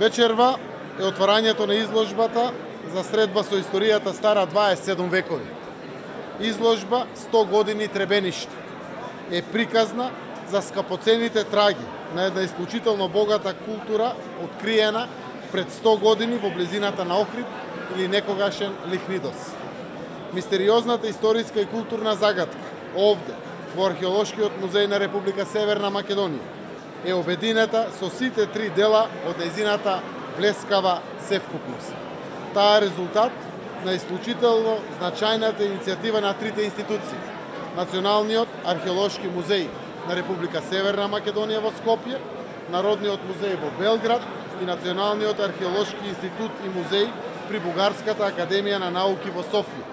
Вечерва е отварањето на изложбата за средба со историјата стара 27 векови. Изложба 100 години Требениште е приказна за скапоцените траги на една исклучително богата култура, откриена пред 100 години во близината на Охрид или некогашен Лихнидос. Мистериозната историска и културна загадка овде, во Археолошкиот музеј на Република Северна Македонија, е обединета со сите три дела од нејзината блескава севкупност. Таа е резултат на исклучително значајната иницијатива на трите институции: Националниот археолошки музеј на Република Северна Македонија во Скопје, Народниот музеј во Белград и Националниот археолошки институт и музеј при Бугарската академија на науки во Софија,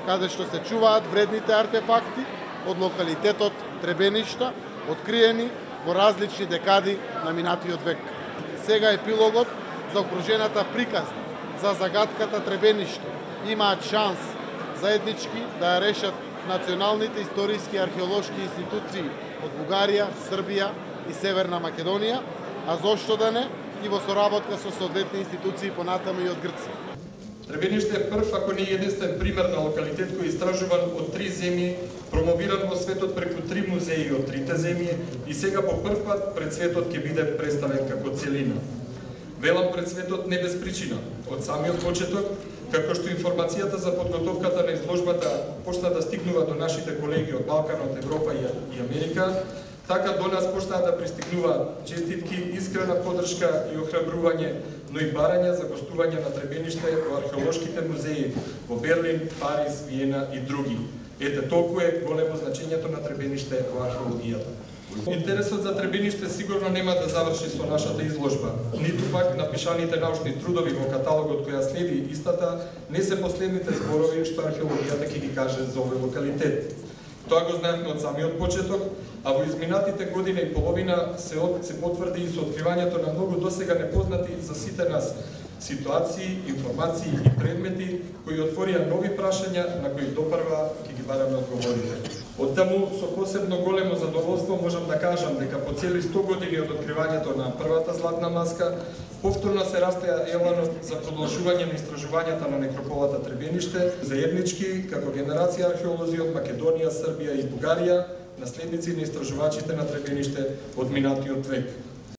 каде што се чуваат вредните артефакти од локалитетот Требеништа, откриени во различни декади на минатиот век. Сега епилогот за окружената приказна за загадката Требениште имаат шанс заеднички да ја решат националните историски археолошки институции од Бугарија, Србија и Северна Македонија, а зошто да не и во соработка со соодветни институции понатаму и од Грција. Требениште е прв, ако не единствен пример на локалитет кој е истражуван од три земји, промовиран во светот преку три музеи од трите земји и сега по прв пат пред светот ќе биде представен како целина. Велам пред светот не без причина. Од самиот почеток, како што информацијата за подготовката на изложбата почна да стигнува до нашите колеги од Балканот, Европа и Америка, така до нас почнаа да пристигнуваат честитки, искрена поддршка и охрабрување, но и барања за гостување на Требениште во археолошките музеи во Берлин, Париз, Виена и други. Ете толку е големо значењето на Требениште во археологијата. Интересот за Требениште сигурно нема да заврши со нашата изложба, ниту пак напишаните научни трудови во каталогот која следи истата не се последните зборови што археологијата ќе ги каже за овој локалитет. Тоа го знаевме од самиот почеток, а во изминатите година и половина се потврди и со откривањето на многу досега непознати за сите нас ситуации, информации и предмети кои отворија нови прашања на кои допрва ќе ги бараме одговорите. Оттаму, со посебно големо задоволство можам да кажам дека по цели 100 години од откривањето на првата златна маска, повторно се растеа еланот за продолжување на истражувањата на некрополата Требениште, заеднички како генерација археолози од Македонија, Србија и Бугарија, наследници на истражувачите на Требениште од минатиот век.